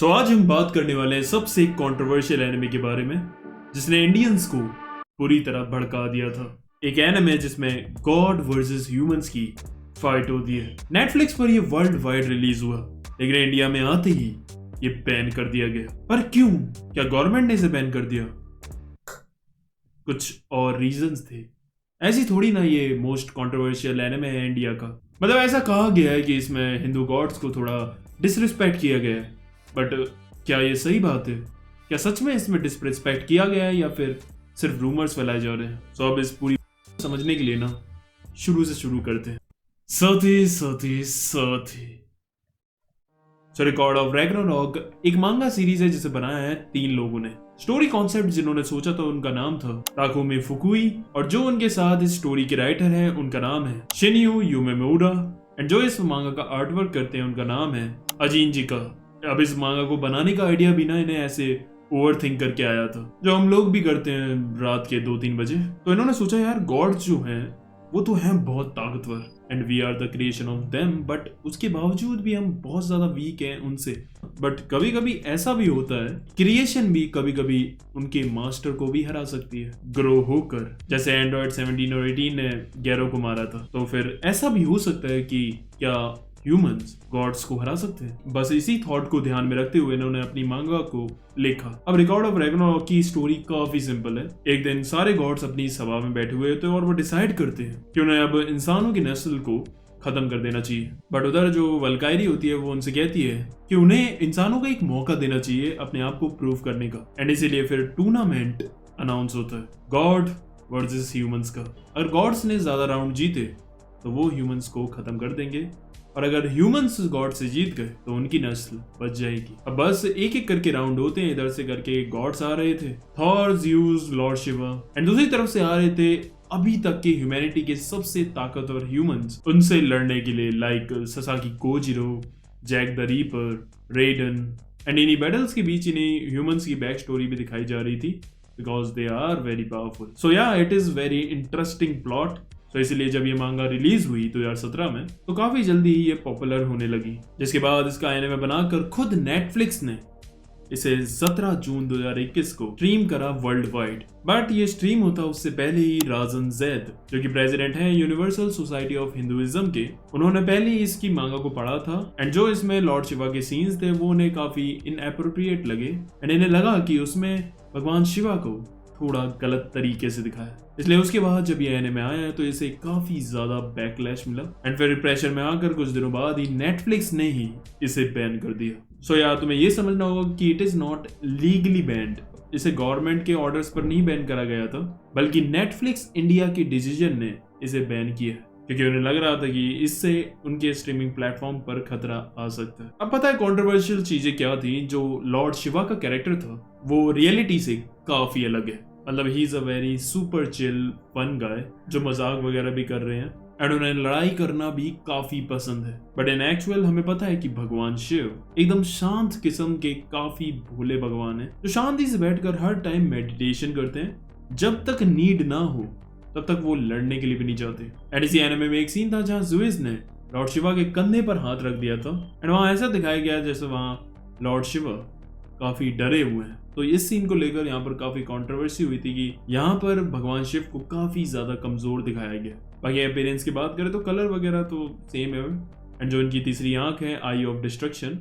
आज हम बात करने वाले हैं सबसे कंट्रोवर्शियल एनिमे के बारे में जिसने इंडियंस को पूरी तरह भड़का दिया था। एक एनिमे जिसमें गॉड वर्सेस ह्यूमंस की फाइट होती है। नेटफ्लिक्स पर यह वर्ल्ड वाइड रिलीज हुआ, लेकिन इंडिया में आते ही ये बैन कर दिया गया। पर क्यों? क्या गवर्नमेंट ने इसे बैन कर दिया? कुछ और रीजंस थे। ऐसी थोड़ी ना ये मोस्ट कंट्रोवर्शियल एनिमे है इंडिया का। मतलब ऐसा कहा गया है कि इसमें हिंदू गॉड्स को थोड़ा डिसरिस्पेक्ट किया गया है। बट क्या ये सही बात है? क्या सच में इसमें डिसरिस्पेक्ट किया गया है या फिर सिर्फ रूमर्स फैलाए जा रहे हैं? अब इस पूरी समझने के लिए ना शुरू से शुरू करते हैं। साथी रिकॉर्ड ऑफ रैग्नारॉक एक मांगा सीरीज है जिसे बनाया है 3 लोगों ने। स्टोरी कॉन्सेप्ट जिन्होंने सोचा था उनका नाम था ताकुमी फुकुई, और जो उनके साथ इस स्टोरी के राइटर हैं उनका नाम है शिन्यू युमेमोरा, एंड जो इस मांगा का आर्टवर्क करते हैं उनका नाम है अजिनजिका। अब इस मांगा को बनाने का आइडिया भी ना इन्हें ऐसे ओवर थिंक करके आया था, जो हम लोग भी करते हैं रात के 2-3 बजे। तो इन्होंने सोचा यार गॉड्स जो हैं वो तो हैं बहुत ताकतवर and we are the creation of them, but उसके बावजूद भी हम बहुत ज्यादा वीक हैं उनसे। बट कभी कभी ऐसा भी होता है, क्रिएशन भी कभी कभी उनके मास्टर को भी हरा सकती है ग्रो होकर, जैसे एंड्रॉइड 17 और 18 ने गैरो को मारा था। तो फिर ऐसा भी हो सकता है कि क्या ह्यूमंस गॉड्स को हरा सकते हैं? बस इसी थॉट को ध्यान में रखते हुए इन्होंने अपनी मांगा को लिखा। अब रिकॉर्ड ऑफ रैग्नारॉक की स्टोरी काफी सिंपल है। एक दिन सारे गॉड्स अपनी सभा में बैठे हुए होते हैं और वो डिसाइड करते हैं कि उन्हें अब इंसानों की नस्ल को खत्म कर देना चाहिए। बट उधर जो वल्कायरी होती है वो उनसे कहती है कि उन्हें इंसानों को एक मौका देना चाहिए अपने आप को प्रूव करने का, एंड इसीलिए फिर टूर्नामेंट अनाउंस होता है गॉड वर्सेस ह्यूमंस का। अगर गॉड्स ने ज्यादा राउंड जीते तो वो ह्यूमंस को खत्म कर देंगे, और अगर ह्यूमंस गॉड से जीत गए तो उनकी नस्ल बच जाएगी। अब बस एक एक करके राउंड होते हैं। इधर से करके गॉड्स आ रहे थे, Thor, Zeus, Lord Shiva, and दूसरी तरफ से आ रहे थे अभी तक के ह्यूमैनिटी के सबसे ताकतवर ह्यूमंस उनसे लड़ने के लिए, like Sasaki Kojiro, Jack the Ripper, Raiden. And इन्हीं बैटल्स के बीच इन्हीं ह्यूमंस की बैक स्टोरी भी दिखाई जा रही थी because they are very powerful. So yeah it is very interesting plot. तो इसलिए जब ये मांगा रिलीज हुई 2017 में तो काफी जल्दी ही ये पॉपुलर होने लगी, जिसके बाद इसका एनिमे बनाकर खुद नेटफ्लिक्स ने इसे 17 जून 2021 को स्ट्रीम करा वर्ल्ड वाइड। बट ये स्ट्रीम होता उससे पहले ही राजन जैद, जो कि प्रेसिडेंट हैं यूनिवर्सल सोसाइटी ऑफ हिंदुइज्म के, उन्होंने पहले ही इसकी मांगा को पढ़ा था। एंड जो इसमें लॉर्ड शिवा के सीन्स थे वो उन्हें काफी इनएप्रोप्रिएट लगे, एंड इन्हें लगा कि उसमें भगवान शिवा को थोड़ा गलत तरीके से दिखाया। इसलिए उसके बाद जब ये एनिमे आया तो इसे काफी ज्यादा बैकलैश मिला, एंड फिर प्रेशर में आकर कुछ दिनों बाद ही नेटफ्लिक्स ने ही इसे बैन कर दिया। सो यार तुम्हें ये समझना होगा कि it is not legally band. इसे गवर्नमेंट के ऑर्डर्स पर नहीं बैन करा गया था, बल्कि नेटफ्लिक्स इंडिया के डिसीजन ने इसे बैन किया, क्योंकि उन्हें लग रहा था कि इससे उनके स्ट्रीमिंग प्लेटफॉर्म पर खतरा आ सकता है। अब पता है कंट्रोवर्शियल चीजें क्या थी? जो लॉर्ड शिवा का कैरेक्टर था वो रियलिटी से काफी अलग है। मतलब he is a very super chill fun guy जो मजाक वगैरह भी कर रहे हैं, एंड उन्हें लड़ाई करना भी काफी पसंद है। बट इन एक्चुअल हमें पता है कि भगवान शिव एकदम शांत किस्म के काफी भोले भगवान हैं, जो शांति से बैठकर हर टाइम मेडिटेशन करते हैं। जब तक नीड ना हो तब तक वो लड़ने के लिए भी नहीं जाते। एंड इसी एनिमे में एक सीन था जहाँ ज़ुइस ने लॉर्ड शिवा के कंधे पर हाथ रख दिया था, एंड वहां ऐसा दिखाया गया जैसे वहां लॉर्ड शिवा काफी डरे हुए हैं। तो इस सीन को लेकर यहाँ पर काफी कंट्रोवर्सी हुई थी कि यहाँ पर भगवान शिव को काफी ज्यादा कमजोर दिखाया गया। बाकी अपीयरेंस की बात करें तो कलर वगैरह तो सेम है, एंड जो इनकी तीसरी आंख है आई ऑफ डिस्ट्रक्शन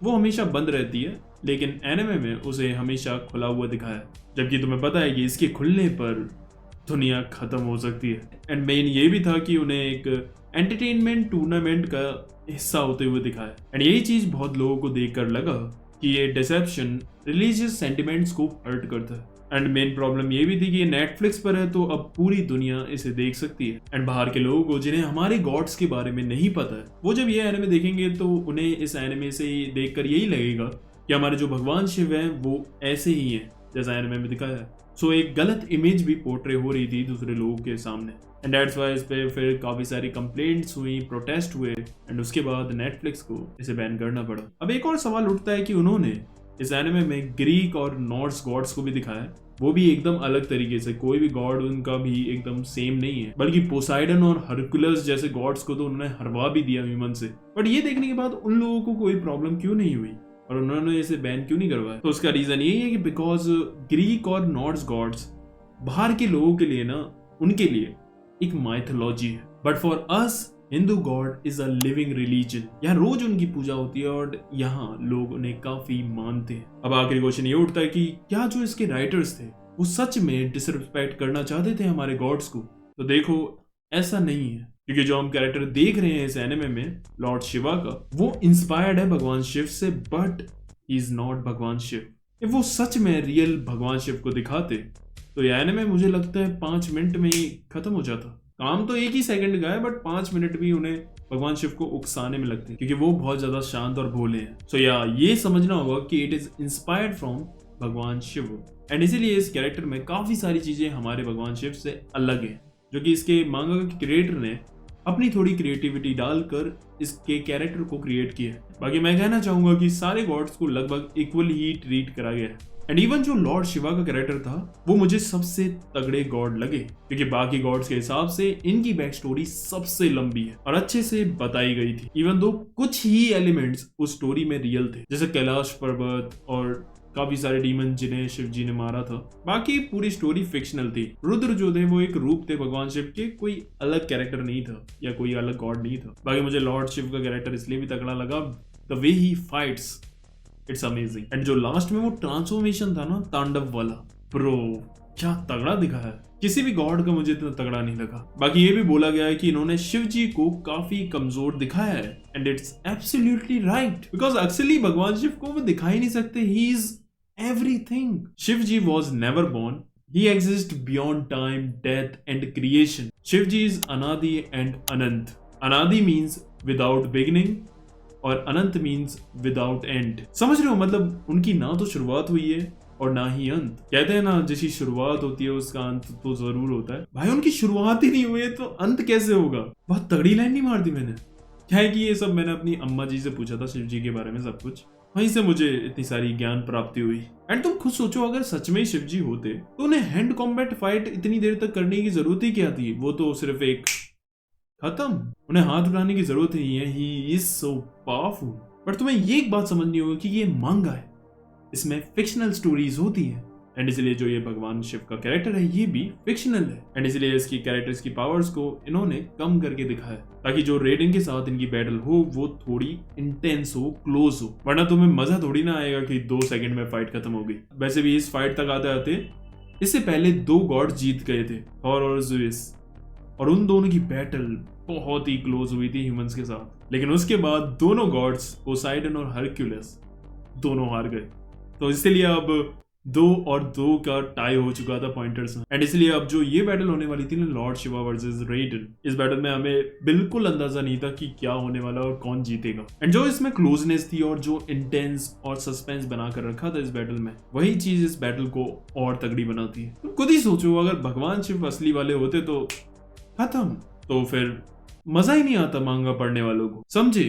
वो हमेशा बंद रहती है, लेकिन एनिमे में उसे हमेशा खुला हुआ दिखाया, जबकि तुम्हें पता है कि इसके खुलने पर दुनिया खत्म हो सकती है। एंड मेन ये भी था कि उन्हें एक एंटरटेनमेंट टूर्नामेंट का हिस्सा होते हुए दिखाया, एंड यही चीज बहुत लोगों को देखकर लगा कि ये डिसेप्शन रिलीजियस सेंटिमेंट्स को हर्ट करता है। एंड मेन प्रॉब्लम ये भी थी कि ये नेटफ्लिक्स पर है तो अब पूरी दुनिया इसे देख सकती है, एंड बाहर के लोगों को जिन्हें हमारे गॉड्स के बारे में नहीं पता है वो जब ये एनिमे देखेंगे तो उन्हें इस एनिमे से देखकर यही लगेगा कि हमारे जो भगवान शिव हैं वो ऐसे ही हैं जैसा एनिमे में दिखाया है। सो एक गलत इमेज भी पोर्ट्रे हो रही थी दूसरे लोगों के सामने, एंड दैट्स व्हाई इस पे फिर काफी सारी कंप्लेंट्स हुई, प्रोटेस्ट हुए, एंड उसके बाद नेटफ्लिक्स को इसे बैन करना पड़ा। अब एक और सवाल उठता है कि उन्होंने इस एनिमे में ग्रीक और नॉर्स गॉड्स को भी दिखाया, वो भी एकदम अलग तरीके से। कोई भी गॉड उनका भी एकदम सेम नहीं है, बल्कि पोसाइडन और हरकुलस जैसे गॉड्स को तो उन्होंने हरवा भी दिया ह्यूमन से। बट ये देखने के बाद उन लोगों को कोई प्रॉब्लम क्यों नहीं हुई? और उन्होंने इसे बैन क्यों नहीं करवाया? तो उसका रीजन यही है कि बिकॉज ग्रीक और नॉर्ड्स गॉड्स बाहर के लोगों के लिए ना, उनके लिए एक माइथोलॉजी है, but for us Hindu God is a living religion. यहाँ रोज उनकी पूजा होती है और यहाँ लोग उन्हें काफी मानते हैं। अब आखिरी क्वेश्चन ये उठता है कि क्या जो इसके राइटर्स थे वो सच में डिसरिस्पेक्ट करना चाहते थे हमारे गॉड्स को? तो देखो, ऐसा नहीं है, क्योंकि जो हम कैरेक्टर देख रहे हैं इस एनिमे में लॉर्ड शिवा का, वो इंस्पायर्ड है भगवान शिव से, बट ही इज नॉट भगवान शिव। if वो सच में रियल भगवान शिव को दिखाते तो ये एनिमे मुझे लगता है 5 मिनट में ही खत्म हो जाता। काम तो 1 ही सेकंड का है, बट 5 मिनट भी उन्हें भगवान शिव को उकसाने में लगते हैं, क्योंकि वो बहुत ज्यादा शांत और भोले हैं। सो या ये समझना होगा कि इट इज इंस्पायर्ड फ्रॉम भगवान शिव, एंड इसीलिए इस कैरेक्टर में काफी सारी चीजें हमारे भगवान शिव से अलग है, जो कि इसके मांगा के क्रिएटर ने अपनी थोड़ी क्रिएटिविटी डालकर इसके कैरेक्टर को क्रिएट किया है। बाकी मैं कहना चाहूंगा कि सारे गॉड्स को लगभग इक्वली ही ट्रीट करा गया है, एंड इवन जो लॉर्ड शिवा का कैरेक्टर था वो मुझे सबसे तगड़े गॉड लगे, क्योंकि बाकी गॉड्स के हिसाब से इनकी बैक स्टोरी सबसे लंबी है और अच्छे से बताई गई थी। इवन दो कुछ ही एलिमेंट्स उस स्टोरी में रियल थे, जैसे कैलाश पर्वत और काफी सारे डीमन जिन्हें शिव जी ने मारा था। बाकी पूरी स्टोरी फिक्शनल थी। रुद्र जो थे वो एक रूप थे भगवान शिव के, कोई अलग कैरेक्टर नहीं था या कोई अलग गॉड नहीं था। बाकी मुझे लॉर्ड शिव का कैरेक्टर इसलिए भी तगड़ा लगा, the way he fights, it's amazing. And जो लास्ट में वो ट्रांसफॉर्मेशन था ना तांडव वाला, ब्रो क्या तगड़ा दिखा है। किसी भी गॉड का मुझे इतना तगड़ा नहीं लगा। बाकी ये भी बोला गया है कि इन्होंने शिव जी को काफी कमजोर दिखाया है, and it's absolutely right, because actually भगवान शिव को वो दिखा ही नहीं सकते। He is everything. Shivji was never born. He exists beyond time, death and creation. Shivji is Anadi and Anant. Anadi means without beginning और अनंत means without end. समझ रहे हो? मतलब उनकी ना तो शुरुआत हुई है और ना ही अंत। कहते हैं ना, जैसी शुरुआत होती है उसका अंत तो जरूर होता है। भाई उनकी शुरुआत ही नहीं हुई है तो अंत कैसे होगा? बहुत तगड़ी लाइन नहीं मार दी मैंने। क्या है कि ये सब मैंने अपनी अम्मा जी से पूछा था शिव जी के बारे में सब कुछ, वहीं से मुझे इतनी सारी ज्ञान प्राप्ति हुई। एंड तुम खुद सोचो, अगर सच में शिव जी होते तो उन्हें हैंड कॉम्बैट फाइट इतनी देर तक करने की जरूरत ही क्या थी? वो तो सिर्फ एक खत्म, उन्हें हाथ उठाने की जरूरत नहीं है। He is so powerful. But तुम्हें ये एक बात समझनी होगी कि ये मांगा है, इसमें फिक्शनल स्टोरीज होती है, एंड इसलिए जो ये भगवान शिव का कैरेक्टर है ये भी फिक्शनल है, एंड इसलिए इसकी कैरेक्टर्स की पावर्स को इन्होंने कम करके दिखाया ताकि जो रेडिन के साथ इनकी बैटल हो वो थोड़ी इंटेंस हो, क्लोज हो, वरना तुम्हें मजा थोड़ी ना आएगा कि 2 सेकंड में फाइट खत्म हो गई। वैसे भी इस फाइट तक आते आते इससे पहले 2 गॉड जीत गए थे, थॉर और ज़्यूस, और उन दोनों की बैटल बहुत ही क्लोज हुई थी ह्यूमंस के साथ। लेकिन उसके बाद दोनों गॉड्स पोसाइडन और हरक्यूलिस दोनों हार गए, तो इसलिए अब 2 और 2 का टाई हो चुका था पॉइंटर्स में। एंड इसलिए अब जो ये बैटल होने वाली थी ना, लॉर्ड शिवा वर्सेस रेडन, इस बैटल में हमें बिल्कुल अंदाजा नहीं था कि क्या होने वाला और कौन जीतेगा। एंड जो इसमें क्लोजनेस थी और जो इंटेंस और सस्पेंस बना कर रखा था इस बैटल में, वही चीज इस बैटल को और तगड़ी बनाती है। तो खुद ही सोचो, अगर भगवान शिव असली वाले होते तो खत्म, तो फिर मजा ही नहीं आता मांगा पढ़ने वालों को। समझे?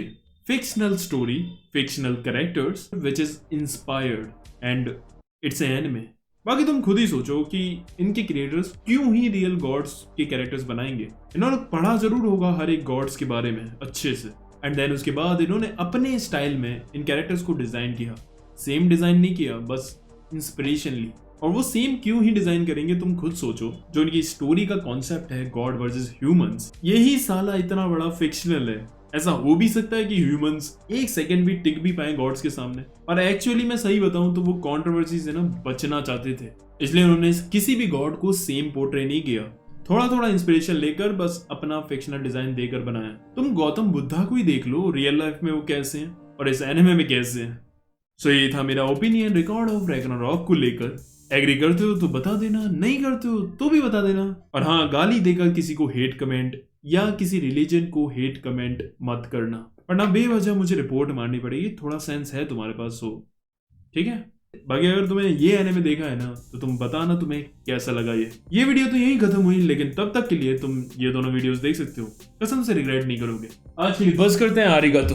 Fictional story, fictional characters which is inspired and it's an anime. बाकी तुम खुद ही सोचो कि इनके क्रिएटर्स क्यों ही रियल गॉड्स के कैरेक्टर्स बनाएंगे। इन्होंने पढ़ा जरूर होगा हर एक गॉड्स के बारे में अच्छे से, एंड देन उसके बाद इन्होंने अपने स्टाइल में इन कैरेक्टर्स को डिजाइन किया। सेम डिजाइन नहीं किया, बस इंस्पिरेशन ली। और वो सेम क्यों ही डिजाइन करेंगे, तुम खुद सोचो। जो इनकी स्टोरी का कॉन्सेप्ट है गॉड वर्सेस ह्यूमंस, यही साला इतना बड़ा फिक्शनल है। ऐसा हो भी सकता है कि ह्यूमंस 1 सेकंड भी टिक भी पाए गॉड्स के सामने, और एक्चुअली मैं सही बताऊं तो वो कंट्रोवर्सी से ना बचना चाहते थे, इसलिए उन्होंने किसी भी गॉड को सेम पोर्ट्रे नहीं किया। थोड़ा थोड़ा इंस्पिरेशन लेकर बस अपना फिक्शनल डिजाइन देकर बनाया। तुम गौतम बुद्धा को ही देख लो, रियल लाइफ में वो कैसे हैं और इस एनिमे में कैसे हैं। सो ये था मेरा ओपिनियन रिकॉर्ड ऑफ रैग्नारॉक को लेकर। एग्री करते हो तो बता देना, नहीं करते हो तो भी बता देना। और हाँ, गाली देकर किसी को हेट कमेंट या किसी रिलीजन को हेट कमेंट मत करना, वरना बेवजह मुझे रिपोर्ट मारनी पड़ेगी। थोड़ा सेंस है तुम्हारे पास, सो ठीक है। बाकी अगर तुम्हें ये एनिमे देखा है ना तो तुम बताना तुम्हें कैसा लगा। ये वीडियो तो यही खत्म हुई, लेकिन तब तक के लिए तुम ये दोनों वीडियोस देख सकते हो, कसम से रिग्रेट नहीं करोगे। आज के लिए बस करते हैं। आरिगातो।